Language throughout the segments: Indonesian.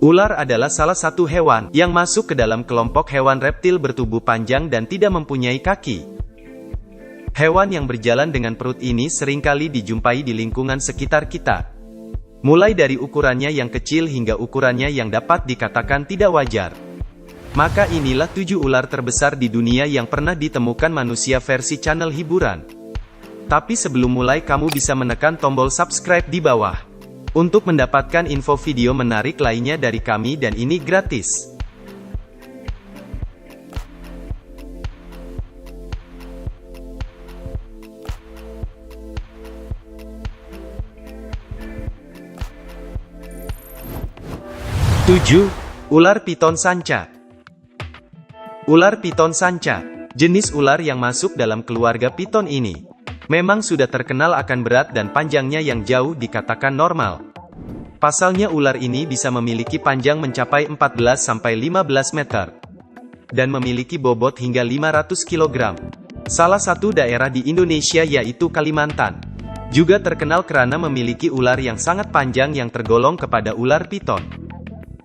Ular adalah salah satu hewan yang masuk ke dalam kelompok hewan reptil bertubuh panjang dan tidak mempunyai kaki. Hewan yang berjalan dengan perut ini seringkali dijumpai di lingkungan sekitar kita. Mulai dari ukurannya yang kecil hingga ukurannya yang dapat dikatakan tidak wajar. Maka inilah 7 ular terbesar di dunia yang pernah ditemukan manusia versi channel hiburan. Tapi sebelum mulai kamu bisa menekan tombol subscribe di bawah. Untuk mendapatkan info video menarik lainnya dari kami dan ini gratis. Ular piton sanca. Ular piton sanca, jenis ular yang masuk dalam keluarga piton ini, memang sudah terkenal akan berat dan panjangnya yang jauh dikatakan normal. Pasalnya ular ini bisa memiliki panjang mencapai 14-15 meter. Dan memiliki bobot hingga 500 kg. Salah satu daerah di Indonesia yaitu Kalimantan. Juga terkenal karena memiliki ular yang sangat panjang yang tergolong kepada ular piton.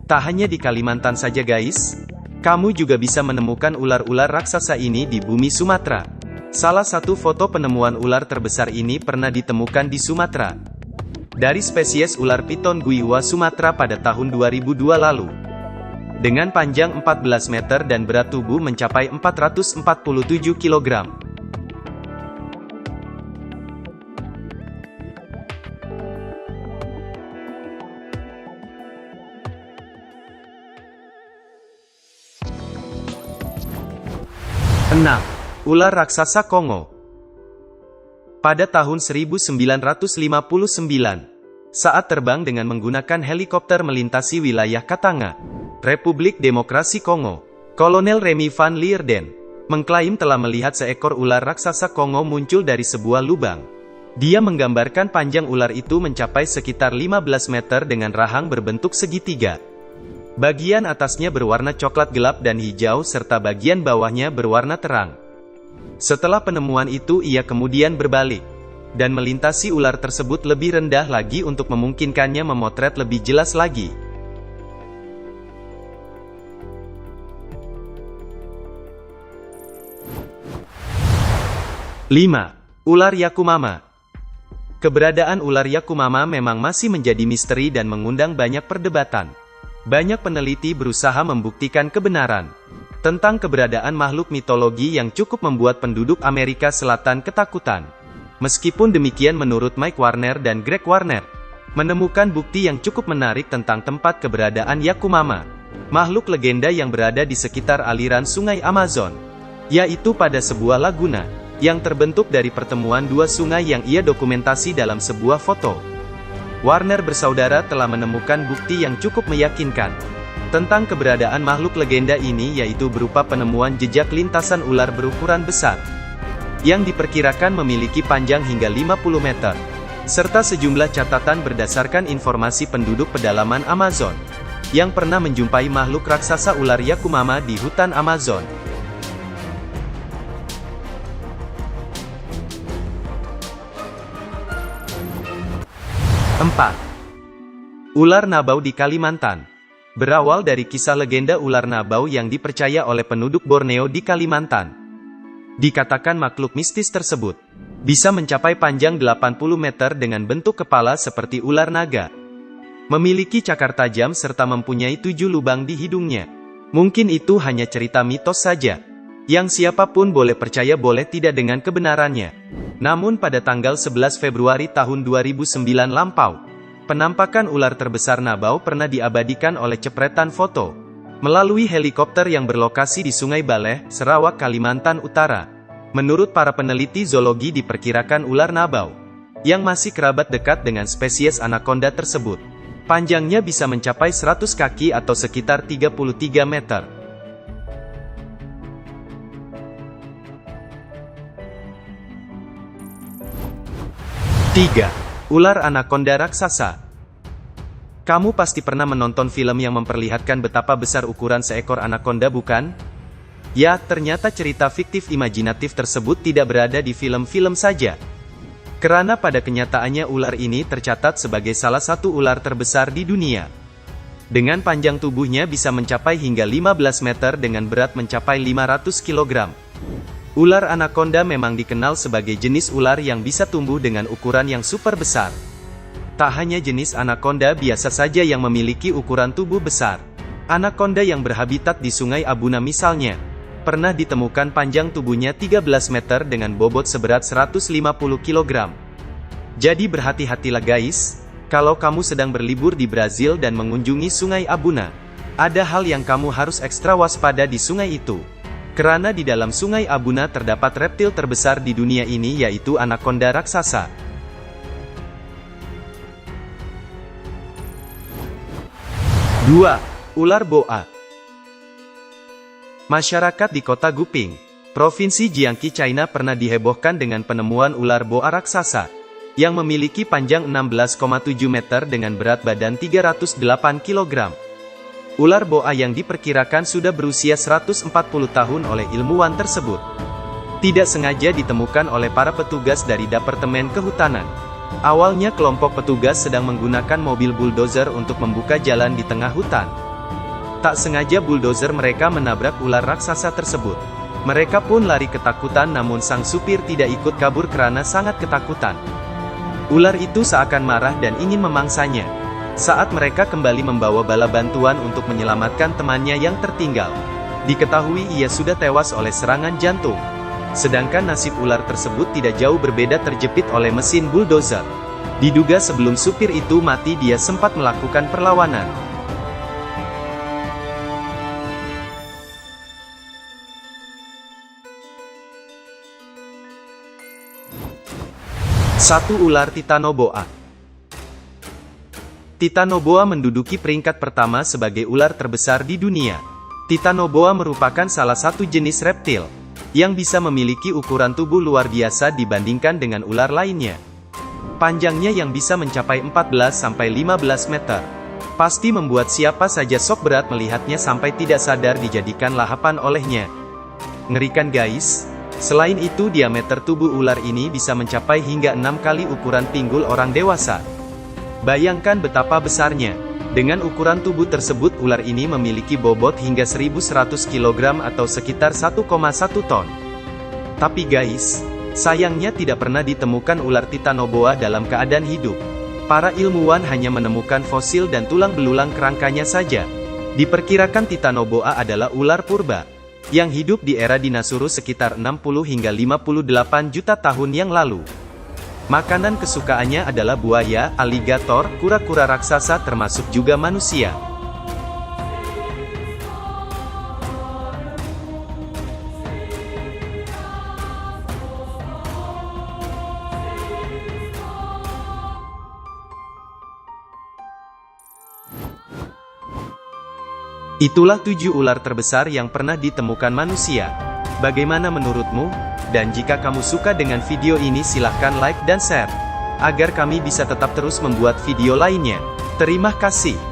Tak hanya di Kalimantan saja guys. Kamu juga bisa menemukan ular-ular raksasa ini di bumi Sumatera. Salah satu foto penemuan ular terbesar ini pernah ditemukan di Sumatera. Dari spesies ular piton Guiwa Sumatera pada tahun 2002 lalu. Dengan panjang 14 meter dan berat tubuh mencapai 447 kg. Ular raksasa Kongo. Pada tahun 1959, saat terbang dengan menggunakan helikopter melintasi wilayah Katanga, Republik Demokrasi Kongo, Kolonel Remy van Lierden mengklaim telah melihat seekor ular raksasa Kongo muncul dari sebuah lubang. Dia menggambarkan panjang ular itu mencapai sekitar 15 meter dengan rahang berbentuk segitiga. Bagian atasnya berwarna coklat gelap dan hijau serta bagian bawahnya berwarna terang. Setelah penemuan itu ia kemudian berbalik, dan melintasi ular tersebut lebih rendah lagi untuk memungkinkannya memotret lebih jelas lagi. Ular Yakumama. Keberadaan ular Yakumama memang masih menjadi misteri dan mengundang banyak perdebatan. Banyak peneliti berusaha membuktikan kebenaran tentang keberadaan makhluk mitologi yang cukup membuat penduduk Amerika Selatan ketakutan. Meskipun demikian menurut Mike Warner dan Greg Warner, menemukan bukti yang cukup menarik tentang tempat keberadaan Yakumama, makhluk legenda yang berada di sekitar aliran sungai Amazon, yaitu pada sebuah laguna, yang terbentuk dari pertemuan dua sungai yang ia dokumentasi dalam sebuah foto. Warner bersaudara telah menemukan bukti yang cukup meyakinkan tentang keberadaan makhluk legenda ini yaitu berupa penemuan jejak lintasan ular berukuran besar, yang diperkirakan memiliki panjang hingga 50 meter, serta sejumlah catatan berdasarkan informasi penduduk pedalaman Amazon, yang pernah menjumpai makhluk raksasa ular Yakumama di hutan Amazon. Ular Nabau di Kalimantan. Berawal dari kisah legenda ular Nabau yang dipercaya oleh penduduk Borneo di Kalimantan. Dikatakan makhluk mistis tersebut bisa mencapai panjang 80 meter dengan bentuk kepala seperti ular naga. Memiliki cakar tajam serta mempunyai 7 lubang di hidungnya. Mungkin itu hanya cerita mitos saja, yang siapapun boleh percaya boleh tidak dengan kebenarannya. Namun pada tanggal 11 Februari tahun 2009 lampau, penampakan ular terbesar Nabau pernah diabadikan oleh cepretan foto melalui helikopter yang berlokasi di Sungai Baleh, Sarawak, Kalimantan Utara. Menurut para peneliti zoologi diperkirakan ular Nabau, yang masih kerabat dekat dengan spesies anaconda tersebut, panjangnya bisa mencapai 100 kaki atau sekitar 33 meter. Ular anaconda raksasa. Kamu pasti pernah menonton film yang memperlihatkan betapa besar ukuran seekor anaconda, bukan? Ya, ternyata cerita fiktif imajinatif tersebut tidak berada di film-film saja. Karena pada kenyataannya ular ini tercatat sebagai salah satu ular terbesar di dunia. Dengan panjang tubuhnya bisa mencapai hingga 15 meter dengan berat mencapai 500 kg. Ular anaconda memang dikenal sebagai jenis ular yang bisa tumbuh dengan ukuran yang super besar. Tak hanya jenis anaconda biasa saja yang memiliki ukuran tubuh besar. Anaconda yang berhabitat di Sungai Abuna misalnya, pernah ditemukan panjang tubuhnya 13 meter dengan bobot seberat 150 kg. Jadi berhati-hatilah guys. Kalau kamu sedang berlibur di Brazil dan mengunjungi Sungai Abuna, ada hal yang kamu harus ekstra waspada di sungai itu. Karena di dalam Sungai Abuna terdapat reptil terbesar di dunia ini yaitu anaconda raksasa. Dua, ular boa. Masyarakat di kota Guping, Provinsi Jiangxi, China pernah dihebohkan dengan penemuan ular boa raksasa yang memiliki panjang 16,7 meter dengan berat badan 308 kg. Ular boa yang diperkirakan sudah berusia 140 tahun oleh ilmuwan tersebut, tidak sengaja ditemukan oleh para petugas dari Departemen Kehutanan. Awalnya kelompok petugas sedang menggunakan mobil bulldozer untuk membuka jalan di tengah hutan. Tak sengaja bulldozer mereka menabrak ular raksasa tersebut. Mereka pun lari ketakutan, namun sang supir tidak ikut kabur karena sangat ketakutan. Ular itu seakan marah dan ingin memangsanya. Saat mereka kembali membawa bala bantuan untuk menyelamatkan temannya yang tertinggal, diketahui ia sudah tewas oleh serangan jantung. Sedangkan nasib ular tersebut tidak jauh berbeda, terjepit oleh mesin bulldozer. Diduga sebelum supir itu mati dia sempat melakukan perlawanan. Satu, ular Titanoboa. Titanoboa menduduki peringkat pertama sebagai ular terbesar di dunia. Titanoboa merupakan salah satu jenis reptil yang bisa memiliki ukuran tubuh luar biasa dibandingkan dengan ular lainnya. Panjangnya yang bisa mencapai 14-15 meter. Pasti membuat siapa saja sok berat melihatnya sampai tidak sadar dijadikan lahapan olehnya. Ngerikan guys. Selain itu diameter tubuh ular ini bisa mencapai hingga 6 kali ukuran pinggul orang dewasa. Bayangkan betapa besarnya. Dengan ukuran tubuh tersebut ular ini memiliki bobot hingga 1100 kg atau sekitar 1,1 ton. Tapi guys, sayangnya tidak pernah ditemukan ular Titanoboa dalam keadaan hidup. Para ilmuwan hanya menemukan fosil dan tulang belulang kerangkanya saja. Diperkirakan Titanoboa adalah ular purba yang hidup di era dinosaurus sekitar 60 hingga 58 juta tahun yang lalu. Makanan kesukaannya adalah buaya, aligator, kura-kura raksasa termasuk juga manusia. Itulah 7 ular terbesar yang pernah ditemukan manusia. Bagaimana menurutmu? Dan jika kamu suka dengan video ini silahkan like dan share, agar kami bisa tetap terus membuat video lainnya. Terima kasih.